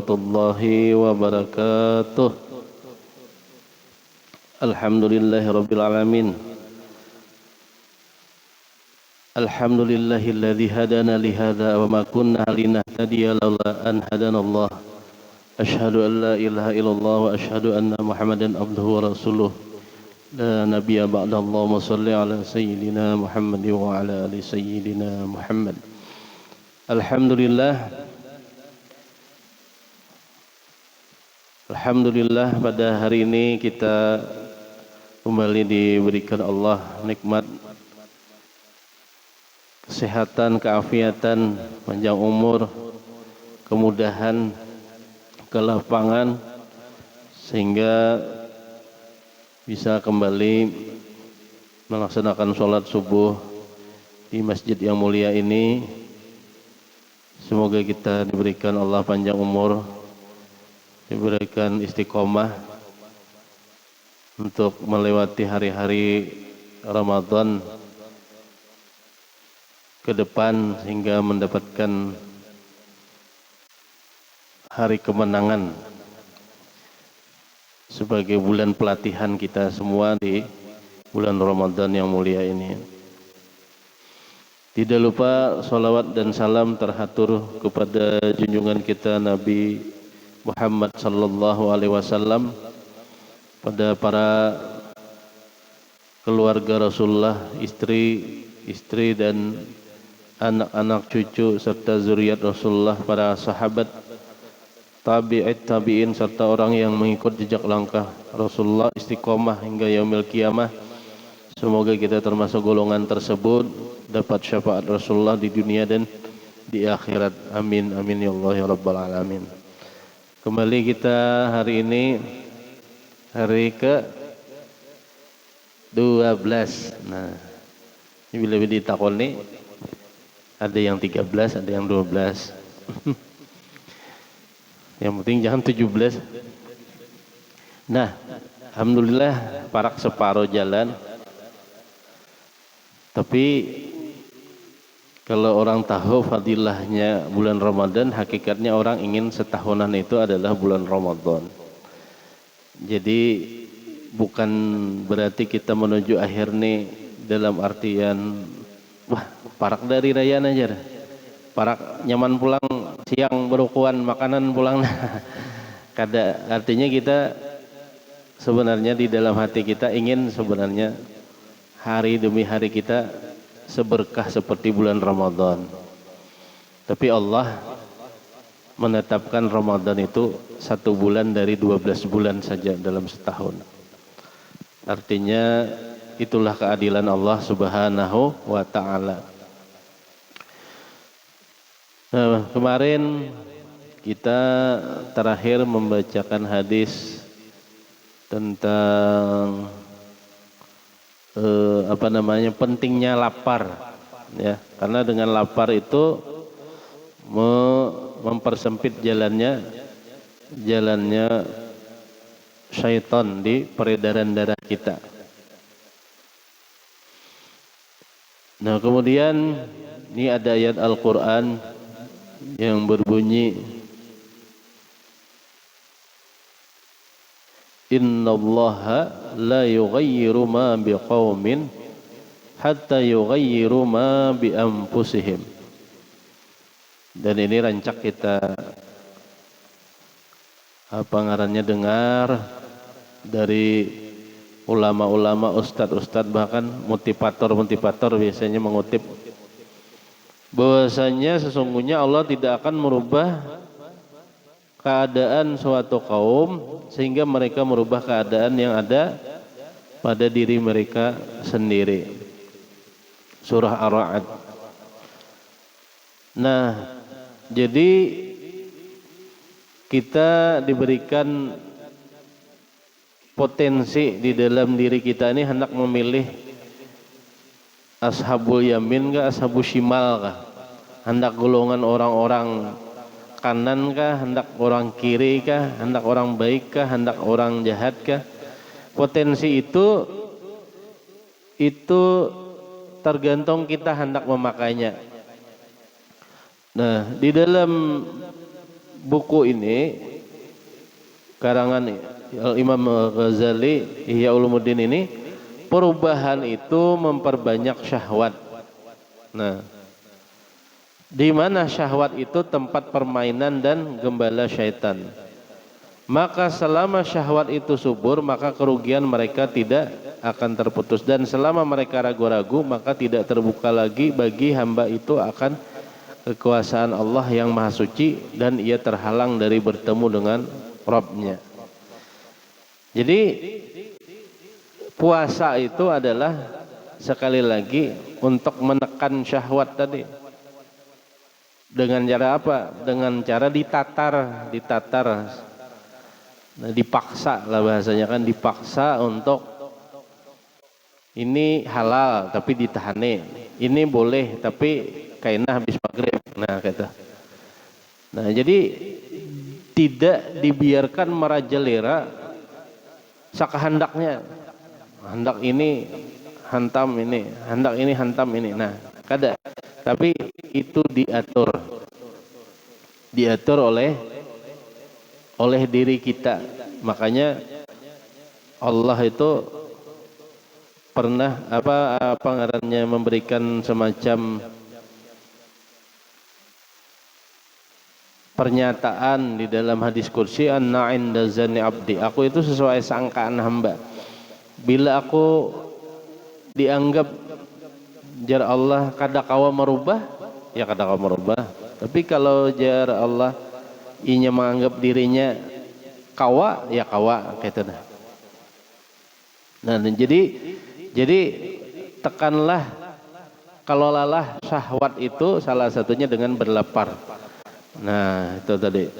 warahmatullahi wabarakatuh. Alhamdulillahirabbil alamin. Alhamdulillahilladzi hadana li hadza wa ma kunna linahtadiya laula an hadanallah. Asyhadu an la ilaha illallah wa asyhadu anna Muhammadan abduhu wa rasuluh. La nabiyya ba'da. Allahumma shalli ala sayyidina Muhammad wa ala ali sayyidina Muhammad. Alhamdulillah pada hari ini kita kembali diberikan Allah nikmat kesehatan, keafiatan, panjang umur, kemudahan, kelapangan sehingga bisa kembali melaksanakan sholat subuh di masjid yang mulia ini. Semoga kita diberikan Allah panjang umur, diberikan istiqomah untuk melewati hari-hari Ramadan ke depan sehingga mendapatkan hari kemenangan sebagai bulan pelatihan kita semua di bulan Ramadan yang mulia ini. Tidak lupa salawat dan salam terhatur kepada junjungan kita Nabi Muhammad sallallahu alaihi wasallam, pada para keluarga Rasulullah, istri dan anak-anak cucu serta zuriat Rasulullah, para sahabat, tabi'in serta orang yang mengikut jejak langkah Rasulullah istiqomah hingga yaumil qiyamah. Semoga kita termasuk golongan tersebut, dapat syafaat Rasulullah di dunia dan di akhirat. Amin amin ya Allah ya rabbal alamin. Kembali kita hari ini hari ke 12. Nah, ini bila ditakoni ada yang 13, ada yang 12. Yang penting jangan 17. Nah, alhamdulillah parak separuh jalan. Tapi kalau orang tahu fadilahnya bulan Ramadan, hakikatnya orang ingin setahunan itu adalah bulan Ramadan. Jadi bukan berarti kita menuju akhir nih dalam artian wah parak dari raya aja, parak nyaman pulang siang berukuan makanan pulang. Kada artinya kita sebenarnya di dalam hati kita ingin sebenarnya hari demi hari kita seberkah seperti bulan Ramadan. Tapi Allah menetapkan Ramadan itu 1 bulan dari 12 bulan saja dalam setahun. Artinya itulah keadilan Allah Subhanahu wa ta'ala. Nah, kemarin kita terakhir membacakan hadis tentang pentingnya lapar, ya, karena dengan lapar itu mempersempit jalannya syaitan di peredaran darah kita. Nah, kemudian ini ada ayat Al-Quran yang berbunyi Innallaha la yughayyiru ma biqaumin hatta yughayyiru ma bi anfusihim. Dan ini rancak kita ngarannya dengar dari ulama-ulama, ustadz-ustadz, bahkan motivator biasanya mengutip bahwasanya sesungguhnya Allah tidak akan merubah keadaan suatu kaum sehingga mereka merubah keadaan yang ada pada diri mereka sendiri. Surah Ar-Ra'd. Nah, jadi kita diberikan potensi di dalam diri kita ini hendak memilih ashabul yamin kah, ashabul shimal kah, hendak golongan orang-orang kanan kah, hendak orang kiri kah, hendak orang baik kah, hendak orang jahat kah. Potensi itu tergantung kita hendak memakainya. Nah, di dalam buku ini karangan Imam Ghazali Ihya Ulumuddin ini, perubahan itu memperbanyak syahwat. Nah, di mana syahwat itu tempat permainan dan gembala syaitan. Maka selama syahwat itu subur, maka kerugian mereka tidak akan terputus, dan selama mereka ragu-ragu, maka tidak terbuka lagi bagi hamba itu akan kekuasaan Allah yang maha suci, dan ia terhalang dari bertemu dengan Rabbnya. Jadi puasa itu adalah sekali lagi untuk menekan syahwat tadi. Dengan cara apa? Dengan cara ditatar. Nah, dipaksa lah bahasanya kan, dipaksa untuk ini halal tapi ditahane, ini boleh tapi kayaknya habis maghrib. Nah kata. Nah jadi tidak dibiarkan merajalela sakahandaknya. Hendak ini hantam ini, hendak ini hantam ini. Nah kada. Tapi itu diatur oleh diri kita. Makanya Allah itu pernah apa ngarannya memberikan semacam pernyataan di dalam hadis kursi, anna inda zanni abdi, aku itu sesuai sangkaan hamba. Bila aku dianggap jar Allah kada kawa merubah, ya kada kawa merubah. Tapi kalau jar Allah inya menganggap dirinya kawa, ya kawa gitu dah. Nah, jadi tekanlah, kelolalah syahwat itu salah satunya dengan berlapar. Nah, itu tadi.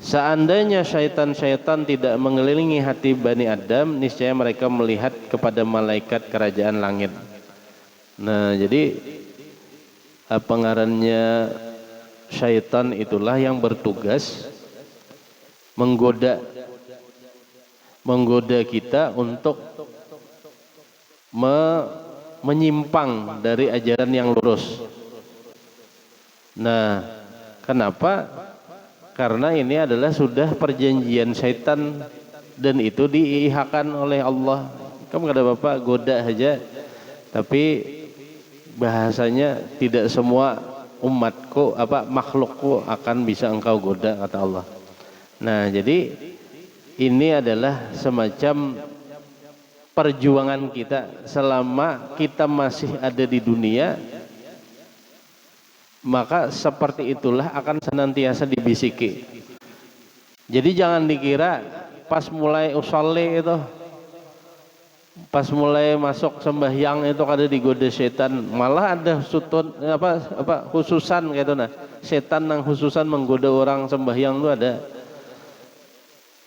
Seandainya syaitan-syaitan tidak mengelilingi hati Bani Adam, niscaya mereka melihat kepada malaikat kerajaan langit. Nah, jadi apa ngarannya, syaitan itulah yang bertugas menggoda kita untuk menyimpang dari ajaran yang lurus. Nah, kenapa? Karena ini adalah sudah perjanjian syaitan dan itu diihakan oleh Allah. Kamu kata Bapak goda saja, tapi bahasanya tidak semua umatku makhlukku akan bisa engkau goda, kata Allah. Nah, jadi ini adalah semacam perjuangan kita selama kita masih ada di dunia. Maka seperti itulah akan senantiasa dibisiki. Jadi jangan dikira pas mulai usolli itu, pas mulai masuk sembahyang itu kada digoda setan, malah ada sutun khususan gitu. Nah, setan yang khususan menggoda orang sembahyang itu ada.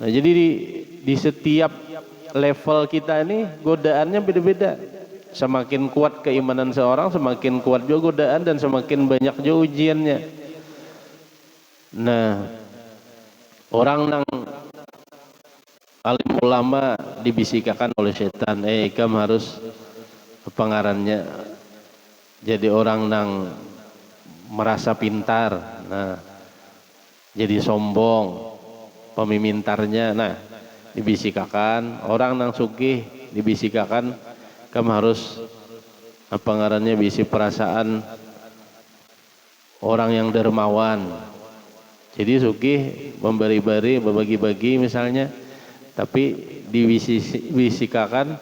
Nah, jadi di setiap level kita ini godaannya beda-beda. Semakin kuat keimanan seorang, semakin kuat juga godaan dan semakin banyak juga ujiannya. Nah, orang nang alim ulama dibisikakan oleh setan, kamu harus pengarannya jadi orang nang merasa pintar. Nah, jadi sombong, pemimintarnya. Nah, dibisikakan orang nang sugih, dibisikakan kamu harus ngarannya bisi perasaan orang yang dermawan. Jadi sugih memberi-beri, berbagi-bagi misalnya, tapi dibisikakan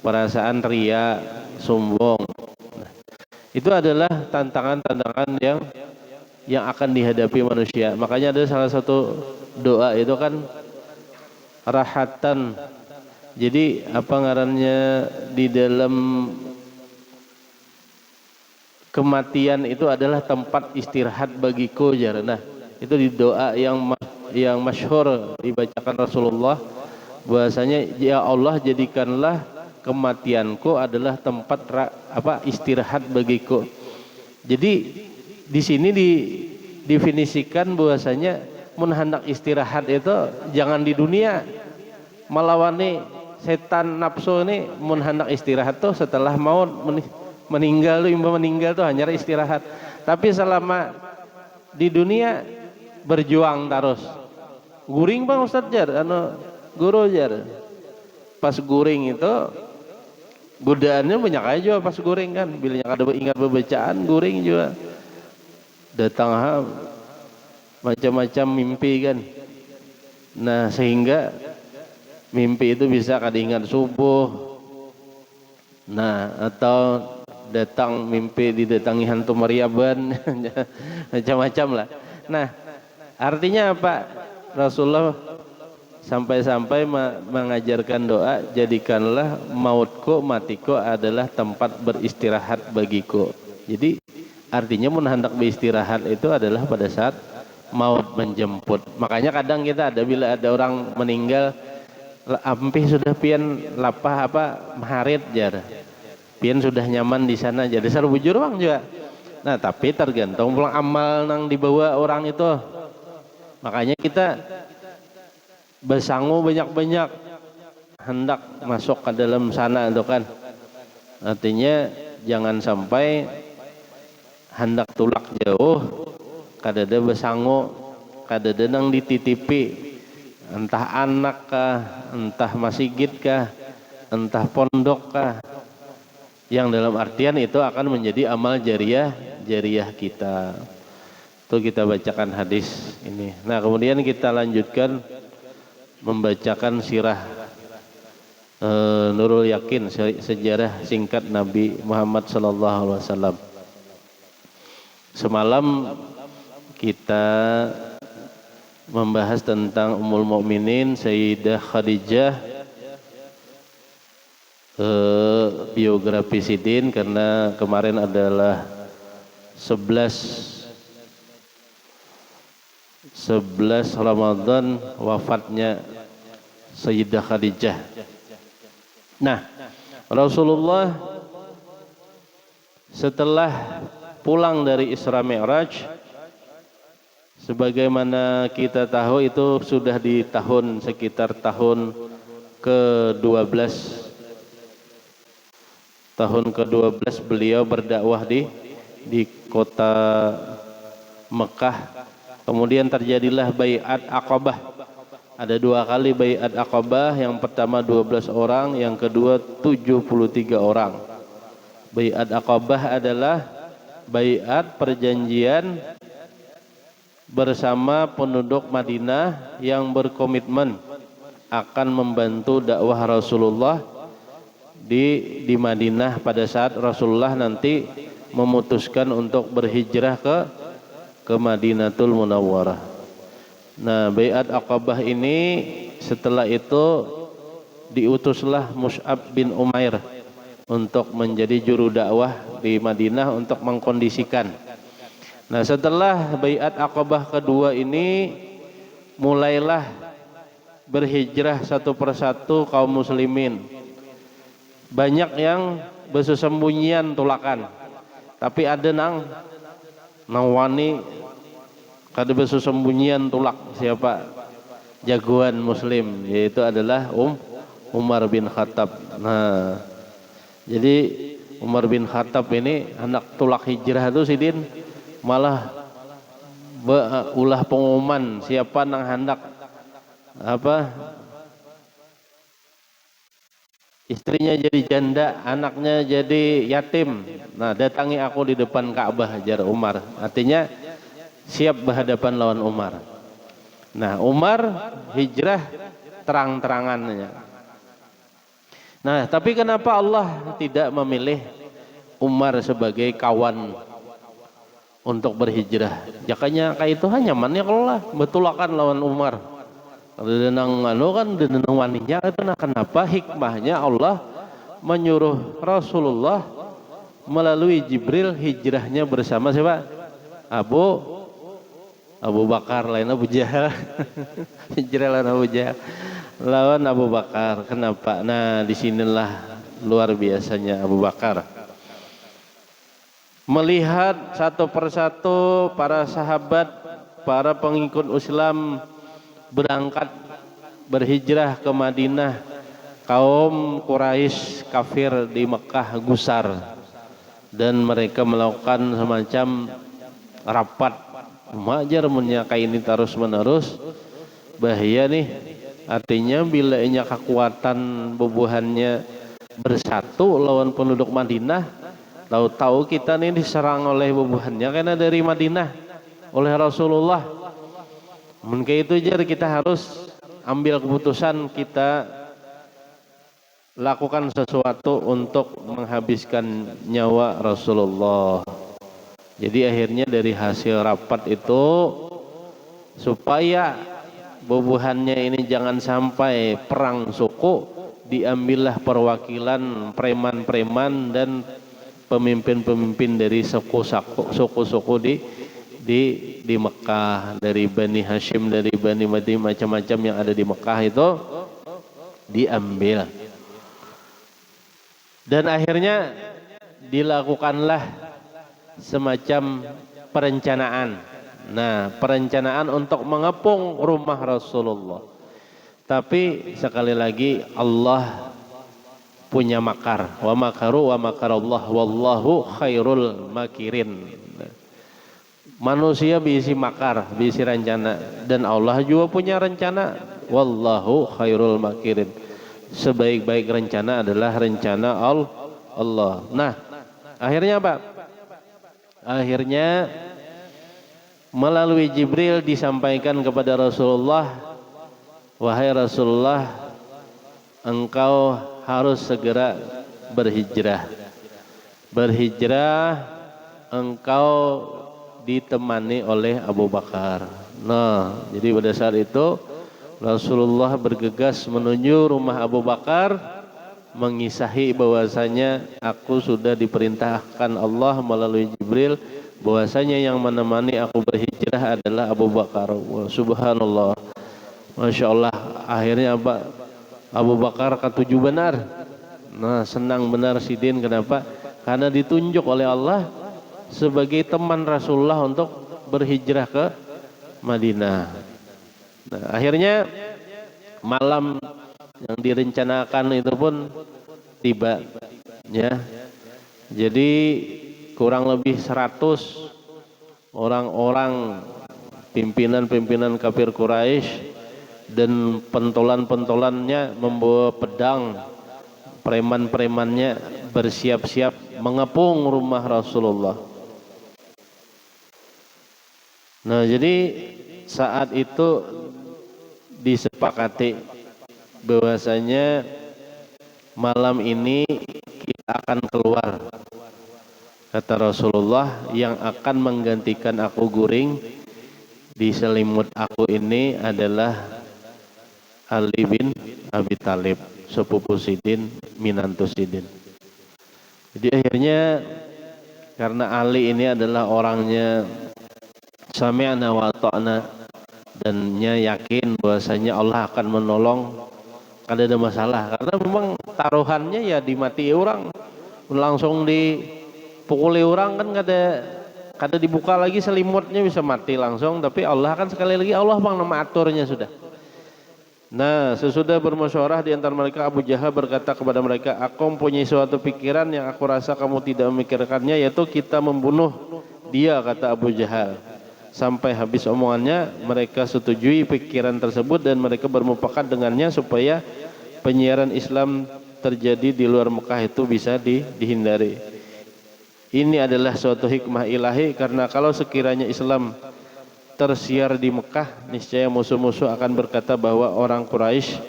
perasaan ria, sombong. Nah, itu adalah tantangan-tantangan yang akan dihadapi manusia. Makanya ada salah satu doa itu kan rahatan. Jadi apa ngarannya, di dalam kematian itu adalah tempat istirahat bagiku jar. Nah, itu di doa yang masyhur dibacakan Rasulullah, bahwasanya ya Allah jadikanlah kematianku adalah tempat istirahat bagiku. Jadi di sini didefinisikan bahwasanya mun hendak istirahat itu jangan di dunia, melawani setan nafsu ini. Mun hendak istirahat tuh setelah maut meninggal tuh, hanya istirahat. Tapi selama di dunia berjuang terus. Guring Bang Ustaz jar, guru jar. Pas guring itu godaannya banyak aja pas guring kan. Bila ada ingat bacaan guring juga. Datang macam-macam mimpi kan. Nah sehingga mimpi itu bisa kadingan subuh. Nah atau datang mimpi didatangi hantu Mariaban macam-macam lah. Nah artinya apa? Rasulullah sampai-sampai mengajarkan doa, jadikanlah mautku matiku adalah tempat beristirahat bagiku. Jadi artinya mun hendak beristirahat itu adalah pada saat maut menjemput. Makanya kadang kita ada bila ada orang meninggal ampih sudah pian lapah apa maharit jar. Pian sudah nyaman di sana jadi saru bujur Bang juga. Nah, tapi tergantung pulang amal nang dibawa orang itu. Makanya kita bersangu banyak-banyak hendak masuk ke dalam sana itu kan. Artinya jangan sampai hendak tulak jauh kadada bersangu, kadada nang dititipi entah anak kah, entah masjid kah, entah pondok kah, yang dalam artian itu akan menjadi amal jariah kita. Itu kita bacakan hadis ini. Nah kemudian kita lanjutkan membacakan sirah Nurul Yakin, sejarah singkat Nabi Muhammad SAW. Semalam kita membahas tentang Ummul Mukminin Sayyidah Khadijah, biografi Sidin, karena kemarin adalah 11 Ramadan wafatnya Sayyidah Khadijah. Nah, Rasulullah setelah pulang dari Isra Mi'raj, sebagaimana kita tahu itu sudah di sekitar tahun ke-12. Tahun ke-12 beliau berdakwah di kota Mekah. Kemudian terjadilah Bai'at Aqabah. Ada 2 kali Bai'at Aqabah, yang pertama 12 orang, yang kedua 73 orang. Bai'at Aqabah adalah bai'at perjanjian bersama penduduk Madinah yang berkomitmen akan membantu dakwah Rasulullah di Madinah pada saat Rasulullah nanti memutuskan untuk berhijrah ke Madinatul Munawwarah. Nah, Bai'at Aqabah ini setelah itu diutuslah Mus'ab bin Umair untuk menjadi juru dakwah di Madinah untuk mengkondisikan. Nah, setelah Bai'at Aqabah kedua ini mulailah berhijrah satu persatu kaum muslimin. Banyak yang bersembunyian tulakan, tapi ada nang wani kada bersembunyian tulak siapa jagoan muslim, yaitu adalah Umar bin Khattab. Nah, jadi Umar bin Khattab ini anak tulak hijrah itu Sidin malah ulah pengumuman siapa nang hendak apa istrinya jadi janda, anaknya jadi yatim. Nah, datangi aku di depan Ka'bah, jar Umar. Artinya siap berhadapan lawan Umar. Nah, Umar hijrah terang-terangannya. Nah, tapi kenapa Allah tidak memilih Umar sebagai kawan untuk berhijrah? Jakanya kayak itu hanya nyamannya kalau lah betulakan lawan Umar. Denang kan denang waninya itu, nah kenapa hikmahnya Allah menyuruh Rasulullah melalui Jibril hijrahnya bersama siapa? Abu Bakar, lain Abu Jahal. Hijrah lawan Abu Jahal, lawan Abu Bakar. Kenapa? Nah, disinilah luar biasanya Abu Bakar melihat satu persatu para sahabat, para pengikut Islam berangkat berhijrah ke Madinah. Kaum Quraisy kafir di Mekah gusar dan mereka melakukan semacam rapat Majar menyakai ini terus menerus bahaya nih. Artinya bila inya kekuatan bubuhannya bersatu lawan penduduk Madinah, tahu-tahu kita nih diserang oleh bubuhannya karena dari Madinah oleh Rasulullah. Mungkin itu jadi kita harus ambil keputusan, kita lakukan sesuatu untuk menghabiskan nyawa Rasulullah. Jadi akhirnya dari hasil rapat itu, supaya bubuhannya ini jangan sampai perang suku, diambillah perwakilan preman-preman dan pemimpin-pemimpin dari suku-suku di Mekah, dari Bani Hashim, dari Bani Madi, macam-macam yang ada di Mekah itu diambil. Dan akhirnya dilakukanlah semacam perencanaan. Nah, perencanaan untuk mengepung rumah Rasulullah. Tapi sekali lagi Allah punya makar. Wa makaru wa makarallah wallahu khairul makirin. Manusia bisi makar, bisi rencana, dan Allah juga punya rencana. Wallahu khairul makirin. Sebaik-baik rencana adalah rencana Allah. Nah, akhirnya apa? Akhirnya melalui Jibril disampaikan kepada Rasulullah, wahai Rasulullah, engkau harus segera berhijrah. Berhijrah, engkau ditemani oleh Abu Bakar. Nah, jadi pada saat itu Rasulullah bergegas menuju rumah Abu Bakar, mengisahi bahwasanya aku sudah diperintahkan Allah melalui Jibril bahwasanya yang menemani aku berhijrah adalah Abu Bakar. Subhanallah, Masya Allah. Akhirnya Abu Bakar ketujuh benar. Nah, senang benar Sidin. Kenapa? Karena ditunjuk oleh Allah sebagai teman Rasulullah untuk berhijrah ke Madinah. Nah, akhirnya malam yang direncanakan itu pun tiba, ya. Jadi kurang lebih 100 orang-orang pimpinan-pimpinan kafir Quraisy dan pentolan-pentolannya membawa pedang, preman-premannya bersiap-siap mengepung rumah Rasulullah. Nah, jadi saat itu disepakati bahwasanya malam ini kita akan keluar, kata Rasulullah, yang akan menggantikan aku guring di selimut aku ini adalah Ali bin Abi Thalib, sepupu Sidin, minantu Sidin. Jadi akhirnya karena Ali ini adalah orangnya sami'na wa ta'na, dan nya yakin bahwasanya Allah akan menolong kada ada masalah, karena memang taruhannya ya dimati orang, langsung dipukuli orang kan kada dibuka lagi selimutnya bisa mati langsung. Tapi Allah kan sekali lagi Allah bang nama aturnya sudah. Nah, sesudah bermusyawarah di antara mereka, Abu Jahal berkata kepada mereka, aku mempunyai suatu pikiran yang aku rasa kamu tidak memikirkannya, yaitu kita membunuh dia, kata Abu Jahal. Sampai habis omongannya, mereka setujui pikiran tersebut dan mereka bermufakat dengannya supaya penyiaran Islam terjadi di luar Mekah itu bisa dihindari. Ini adalah suatu hikmah ilahi, karena kalau sekiranya Islam tersiar di Mekah, niscaya musuh-musuh akan berkata bahwa orang Quraisy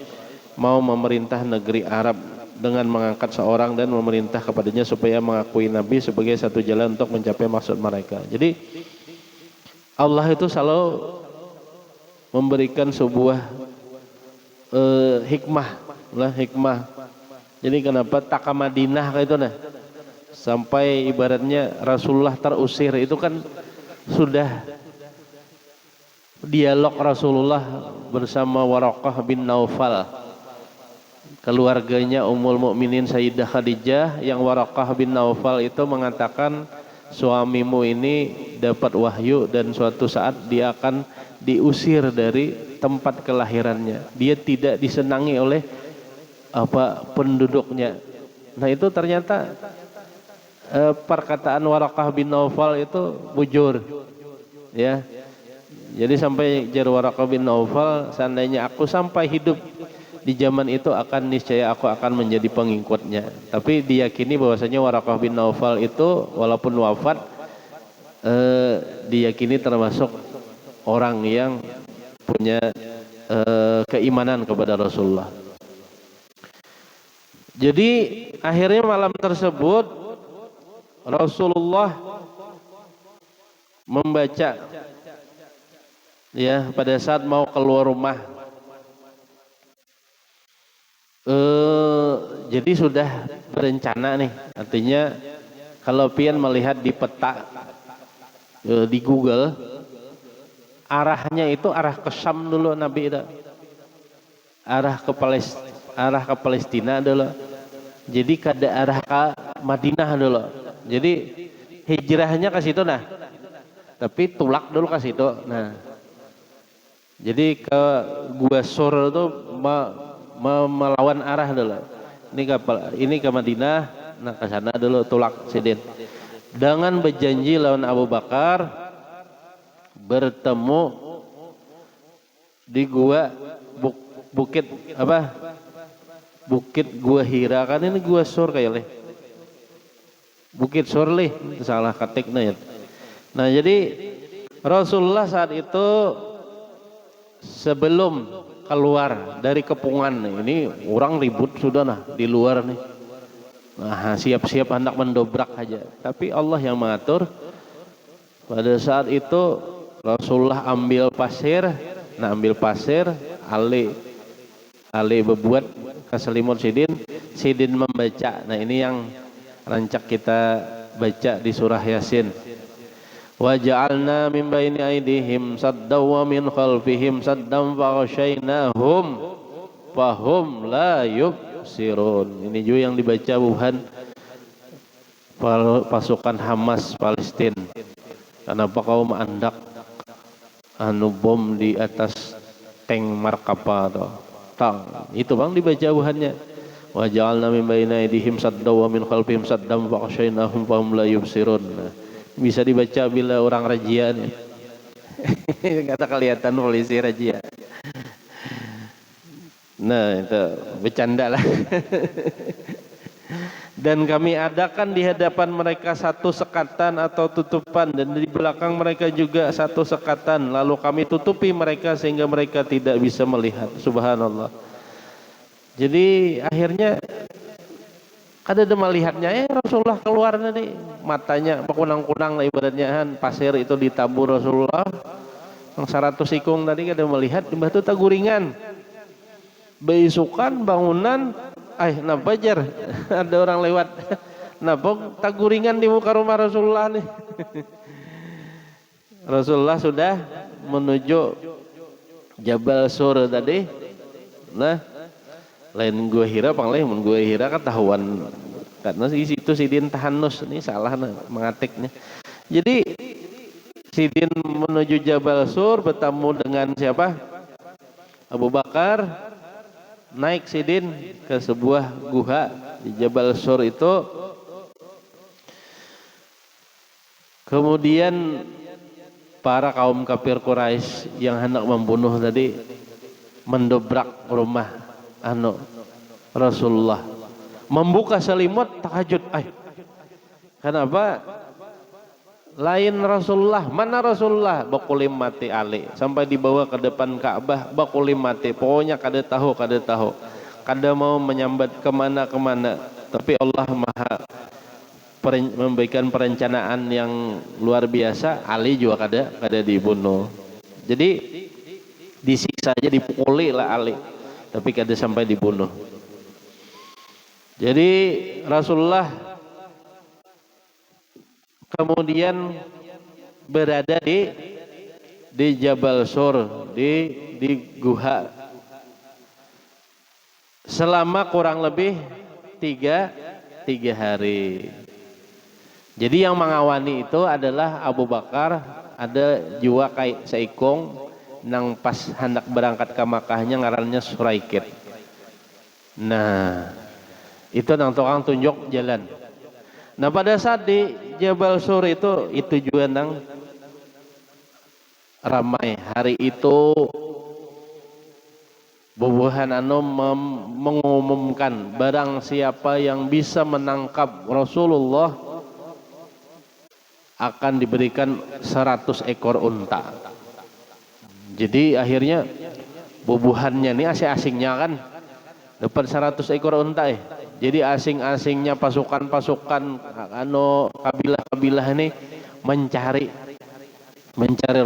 mau memerintah negeri Arab dengan mengangkat seorang dan memerintah kepadanya supaya mengakui Nabi sebagai satu jalan untuk mencapai maksud mereka. Jadi Allah itu selalu memberikan sebuah hikmah. Jadi kenapa tak ke Madinah kayak itu nah, sampai ibaratnya Rasulullah terusir itu kan sudah dialog Rasulullah bersama Waraqah bin Naufal, keluarganya Ummul Mukminin Sayyidah Khadijah, yang Waraqah bin Naufal itu mengatakan suamimu ini dapat wahyu dan suatu saat dia akan diusir dari tempat kelahirannya, dia tidak disenangi oleh penduduknya. Nah, itu ternyata perkataan Waraqah bin Naufal itu bujur, ya. Jadi sampai jar Waraqah bin Naufal, seandainya aku sampai hidup di zaman itu akan niscaya aku akan menjadi pengikutnya. Tapi diyakini bahwasanya Waraqah bin Naufal itu walaupun wafat diyakini termasuk orang yang punya keimanan kepada Rasulullah. Jadi akhirnya malam tersebut Rasulullah membaca ya pada saat mau keluar rumah. Jadi sudah berencana nih, artinya kalau pian melihat di peta di Google, arahnya itu arah ke Syam dulu Nabi itu, arah ke Palestina dulu, jadi kada arah ke Madinah dulu, jadi hijrahnya ke situ nah, tapi tulak dulu ke situ, nah, jadi ke Gua Sur itu melawan arah dulu. Ini ke Madinah, nah ke sana dulu tulak sidin. Dengan berjanji lawan Abu Bakar bertemu di gua bukit apa? Bukit Gua Hira, kan ini Gua Sur kayak leh. Bukit Sur leh, salah ketiknya ya. Nah, jadi Rasulullah saat itu sebelum keluar dari kepungan, ini orang ribut sudah nah di luar nih, nah siap-siap hendak mendobrak aja, tapi Allah yang mengatur. Pada saat itu Rasulullah ambil pasir, nah ambil pasir, Ali berbuat keselimut Sidin membaca. Nah ini yang rancak kita baca di surah Yasin. Wa ja'alna min baini aydihim saddan wa min khalfihim saddan faghshaynahum fahum la yubsirun. Ini juga yang dibaca Wuhan pasukan Hamas Palestina. Kenapa kau menandak bom di atas tank markapa atau tang? Itu bang dibaca Wuhannya. Wa ja'alna min baini aydihim saddan wa min khalfihim saddan faghshaynahum fahum la yubsirun. Bisa dibaca bila orang razia nih. Kata kelihatan polisi razia. Nah itu bercanda lah. Dan kami adakan di hadapan mereka satu sekatan atau tutupan, dan di belakang mereka juga satu sekatan, lalu kami tutupi mereka sehingga mereka tidak bisa melihat. Subhanallah. Jadi akhirnya kada ada melihatnya, Rasulullah keluar tadi, matanya kunang-kunang lah ibaratnya kan, pasir itu ditabur Rasulullah yang 100 ikung tadi kada melihat, di batu taguringan beisukan bangunan, napa jar ada orang lewat, napa taguringan di muka rumah Rasulullah nih. Rasulullah sudah menuju Jabal Sur tadi, nah lain Gua Hira panglain Gua Hira ketahuan karena situ Sidin tahanus, ini salah nah, mengatiknya. Jadi Sidin menuju Jabal Sur bertemu dengan siapa? Abu Bakar, naik Sidin ke sebuah guha di Jabal Sur itu. Kemudian para kaum kafir Quraisy yang hendak membunuh tadi mendobrak rumah Rasulullah, membuka selimut tahajud. Kenapa? Lain Rasulullah, mana Rasulullah? Bakulim mati Ali, sampai dibawa ke depan Ka'bah, bakulim mati. Pokoknya kada tahu, kada mau menyambat kemana-kemana. Tapi Allah maha memberikan perencanaan yang luar biasa. Ali juga kada dibunuh. Jadi disiksa aja, dipukuli lah Ali, tapi kada sampai dibunuh. Jadi Rasulullah kemudian berada di Jabal Sur, di guha selama kurang lebih tiga hari. Jadi yang mengawani itu adalah Abu Bakar, ada juga kayak seikong nang pas hendak berangkat ke Makkahnya ngarannya Suraikid. Nah, itu nang tukang tunjuk jalan. Nah, pada saat di Jabal Sur itu juga nang ramai hari itu. Bubuhan anu mengumumkan barang siapa yang bisa menangkap Rasulullah akan diberikan 100 ekor unta. Jadi akhirnya bubuhannya ini asing-asingnya kan dapat 100 ekor unta. Jadi asing-asingnya pasukan-pasukan anu kabilah-kabilah ini mencari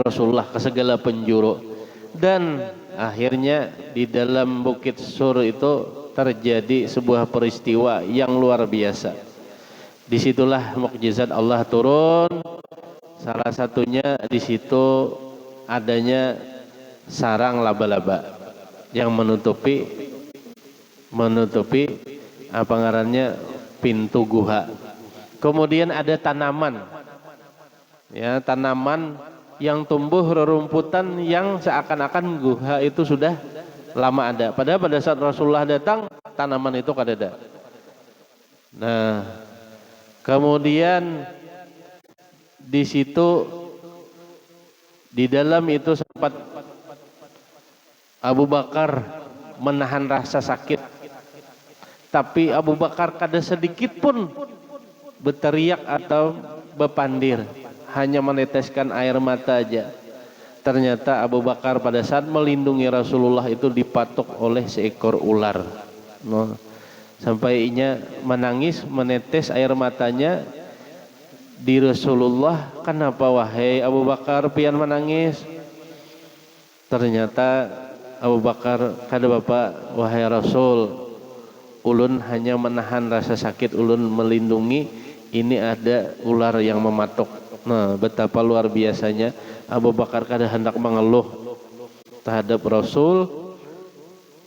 Rasulullah ke segala penjuru. Dan akhirnya di dalam Bukit Sur itu terjadi sebuah peristiwa yang luar biasa. Disitulah mukjizat Allah turun. Salah satunya di situ adanya sarang laba-laba yang menutupi apa ngarannya pintu guha. Kemudian ada tanaman, ya tanaman yang tumbuh rerumputan yang seakan-akan guha itu sudah lama ada. Padahal pada saat Rasulullah datang tanaman itu kada ada. Nah, kemudian di situ di dalam itu sempat Abu Bakar menahan rasa sakit. Tapi Abu Bakar kada sedikit pun berteriak atau berpandir. Hanya meneteskan air mata aja. Ternyata Abu Bakar pada saat melindungi Rasulullah itu dipatok oleh seekor ular. No. Sampai inya menangis, menetes air matanya di Rasulullah. Kenapa wahai Abu Bakar pian menangis? Ternyata Abu Bakar kada bapak wahai Rasul, ulun hanya menahan rasa sakit, ulun melindungi, ini ada ular yang mematok. Nah, betapa luar biasanya Abu Bakar kada hendak mengeluh terhadap Rasul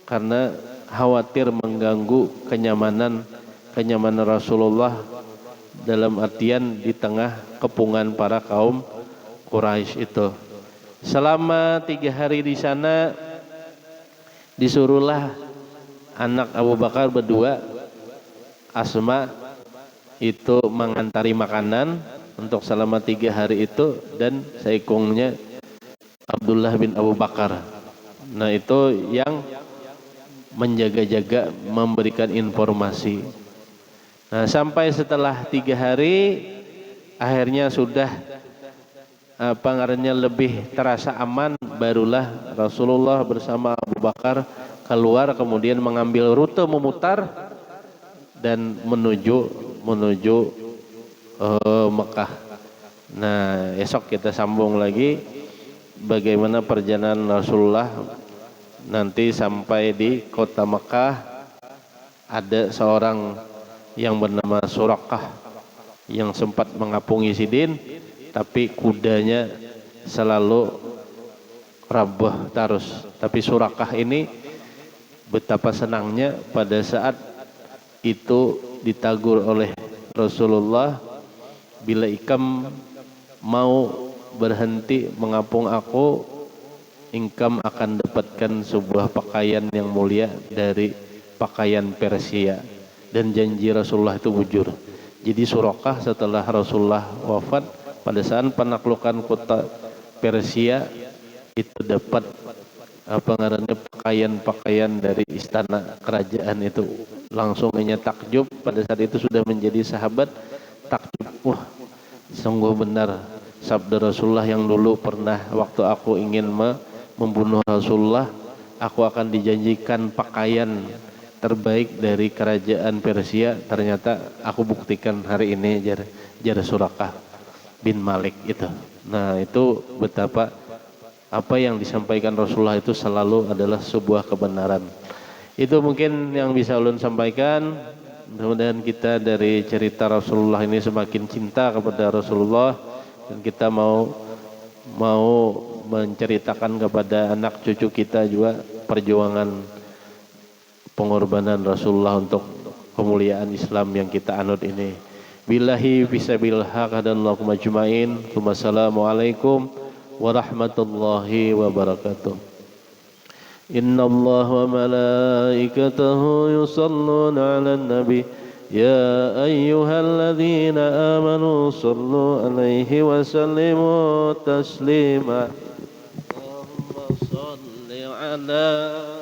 karena khawatir mengganggu kenyamanan Rasulullah dalam artian di tengah kepungan para kaum Quraisy itu. Selama 3 hari di sana disuruhlah anak Abu Bakar berdua, Asma itu mengantari makanan untuk selama 3 hari itu, dan seikungnya Abdullah bin Abu Bakar. Nah itu yang menjaga-jaga memberikan informasi. Nah sampai setelah 3 hari akhirnya sudah apa ngarannya lebih terasa aman, barulah Rasulullah bersama Abu Bakar keluar kemudian mengambil rute memutar dan menuju Mekah. Nah esok kita sambung lagi bagaimana perjalanan Rasulullah nanti sampai di kota Mekah. Ada seorang yang bernama Surakah yang sempat mengapungi Sidin, tapi kudanya selalu rabah terus. Tapi Surakah ini betapa senangnya pada saat itu ditagur oleh Rasulullah, bila ikam mau berhenti mengapung aku, engkam akan dapatkan sebuah pakaian yang mulia dari pakaian Persia. Dan janji Rasulullah itu bujur. Jadi Surakah setelah Rasulullah wafat, pada saat penaklukan kota Persia itu dapat apa ngarannya pakaian dari istana kerajaan itu. Langsung hanya takjub, pada saat itu sudah menjadi sahabat, takjub, wah sungguh benar sabda Rasulullah yang dulu pernah waktu aku ingin membunuh Rasulullah, aku akan dijanjikan pakaian terbaik dari kerajaan Persia. Ternyata aku buktikan hari ini, jar Surakah bin Malik itu. Nah itu betapa apa yang disampaikan Rasulullah itu selalu adalah sebuah kebenaran. Itu mungkin yang bisa ulun sampaikan. Mudah-mudahan kita dari cerita Rasulullah ini semakin cinta kepada Rasulullah, dan kita mau menceritakan kepada anak cucu kita juga perjuangan pengorbanan Rasulullah untuk kemuliaan Islam yang kita anut ini. Billahi fisabil haq dan lakum ajmain. Wassalamualaikum warahmatullahi wabarakatuh. Inna Allah wa malaikatahu yusalluna ala nabi ya ayyuhalladzina amanu sallu alaihi wa sallimu taslima. على